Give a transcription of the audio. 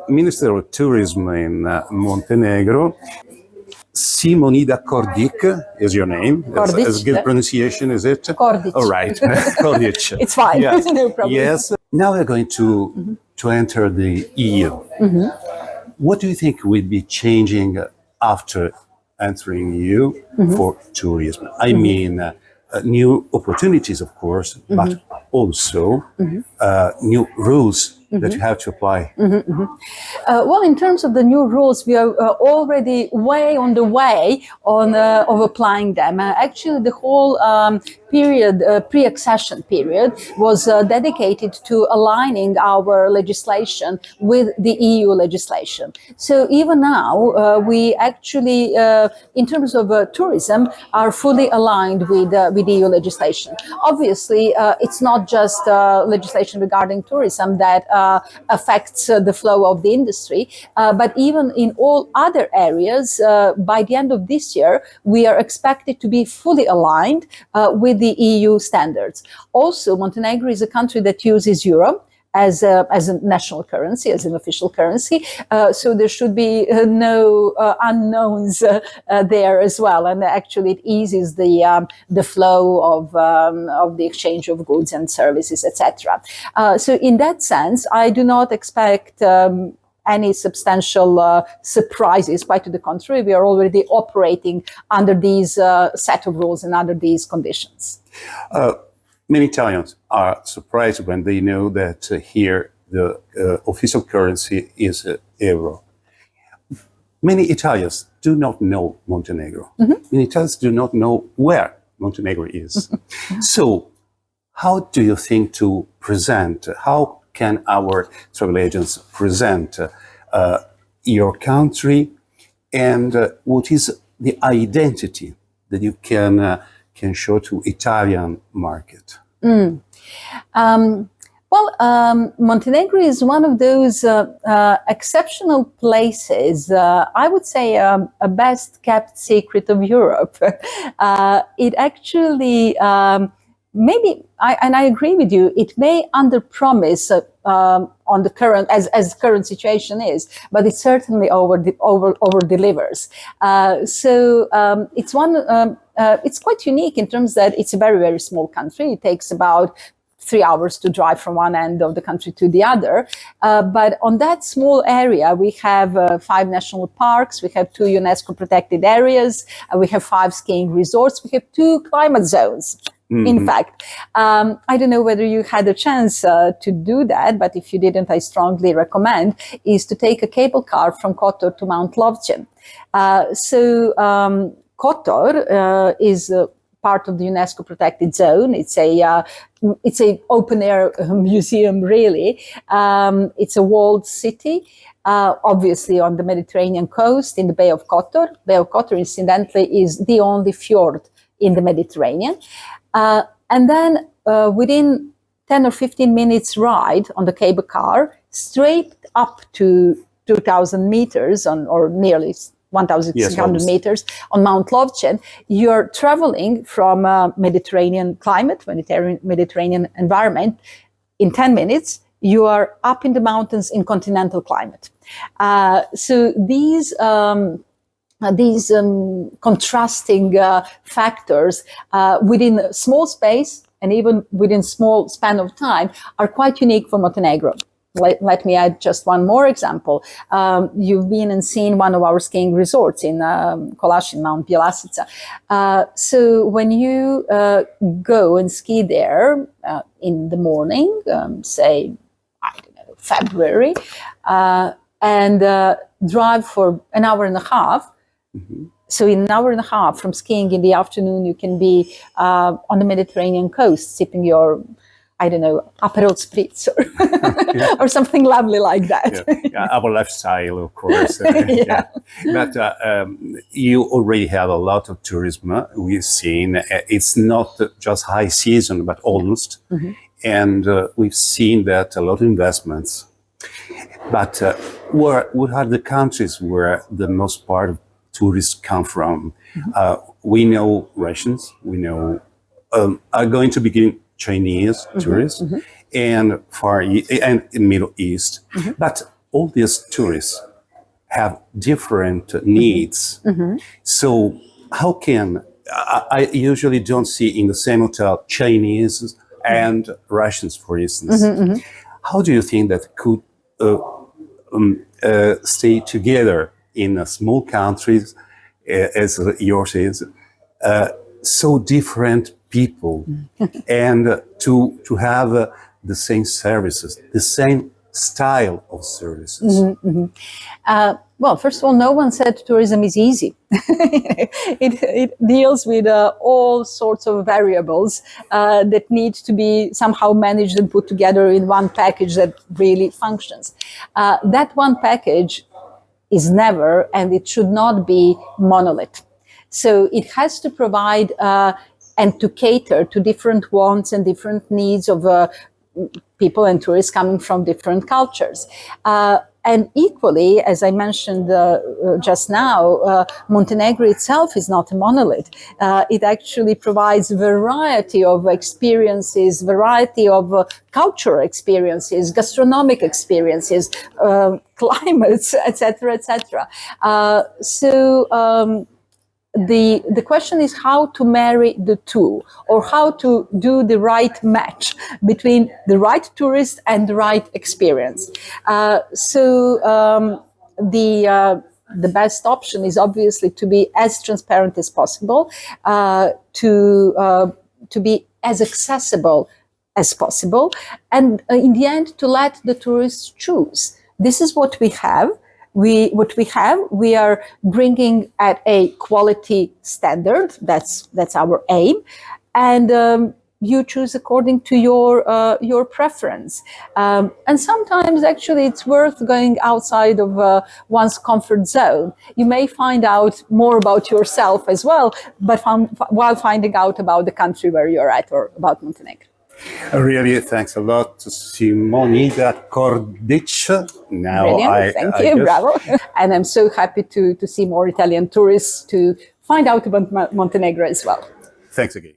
Minister of Tourism in Montenegro. Simonida Kordić is your name. Kordić. As good pronunciation, is it? Kordić. All right, Kordić. It's fine. Yes. No problem. Yes. Now we're going to enter the EU. What do you think will be changing after entering EU for tourism? I mean, new opportunities, of course, but also new rules that you have to apply. Well, in terms of the new rules, we are already way on the way of applying them. Actually, the whole period, pre-accession period, was dedicated to aligning our legislation with the EU legislation. So even now, we actually, in terms of tourism, are fully aligned with EU legislation. Obviously, it's not just legislation regarding tourism that affects the flow of the industry, but even in all other areas, by the end of this year, we are expected to be fully aligned with the EU standards. Also, Montenegro is a country that uses euro as a national currency, as an official currency. So there should be no unknowns there as well. And actually it eases the flow of the exchange of goods and services, etc. So in that sense, I do not expect any substantial surprises. Quite to the contrary, we are already operating under these set of rules and under these conditions. Many Italians are surprised when they know that here the official currency is euro. Many Italians do not know Montenegro. Many Italians do not know where Montenegro is. So how do you think to present, how can our travel agents present your country, and what is the identity that you can show to Italian market? Montenegro is one of those exceptional places, I would say a best kept secret of Europe. It actually, maybe, and I agree with you, it may underpromise on the current, as current situation is, but it certainly over delivers. It's one. It's quite unique in terms that it's a very, very small country. It takes about 3 hours to drive from one end of the country to the other. But on that small area, we have 5 national parks, we have 2 UNESCO protected areas, we have 5 skiing resorts, we have 2 climate zones. In fact, I don't know whether you had a chance to do that, but if you didn't, I strongly recommend, is to take a cable car from Kotor to Mount Lovćen. Kotor is part of the UNESCO protected zone. It's a open air museum, really. It's a walled city, obviously on the Mediterranean coast in the Bay of Kotor. Bay of Kotor, incidentally, is the only fjord in the Mediterranean. And then within 10 or 15 minutes ride on the cable car, straight up to 2,000 meters or nearly 1,600 meters on Mount Lovćen, you're traveling from Mediterranean climate, Mediterranean environment. In 10 minutes, you are up in the mountains in continental climate. So these contrasting factors within a small space and even within small span of time are quite unique for Montenegro. Let me add just one more example. You've been and seen one of our skiing resorts in Kolašin, Mount Bjelasica. So when you go and ski there in the morning, say, I don't know, February, and drive for an hour and a half, so in an hour and a half from skiing in the afternoon, you can be on the Mediterranean coast sipping your, I don't know, Aperol Spritz or something lovely like that. Yeah, our lifestyle, of course. But you already have a lot of tourism. We've seen it's not just high season, but almost. And we've seen that a lot of investments. But what are the countries where the most part of tourists come from? We know Russians, we know are going to begin Chinese tourists and Far East and Middle East, but all these tourists have different needs. So how can, I usually don't see in the same hotel Chinese and Russians, for instance. How do you think that could stay together in small countries as yours is, so different people, and to have the same services, the same style of services? Well, first of all, no one said tourism is easy. It deals with all sorts of variables that need to be somehow managed and put together in one package that really functions. That one package is never, and it should not be, monolith. So it has to provide and to cater to different wants and different needs of people and tourists coming from different cultures. And equally, as I mentioned just now, Montenegro itself is not a monolith. It actually provides variety of experiences, variety of cultural experiences, gastronomic experiences, climates, etc., etc. The question is how to marry the two, or how to do the right match between the right tourist and the right experience. The best option is obviously to be as transparent as possible, to be as accessible as possible, and in the end to let the tourists choose. This is what we have. We are bringing at a quality standard. That's our aim, and you choose according to your preference. And sometimes actually it's worth going outside of one's comfort zone. You may find out more about yourself as well, but while finding out about the country where you're at, or about Montenegro. Really, thanks a lot to Simonida Kordić. Now, Brilliant. Thank you, bravo. And I'm so happy to see more Italian tourists to find out about Montenegro as well. Thanks again.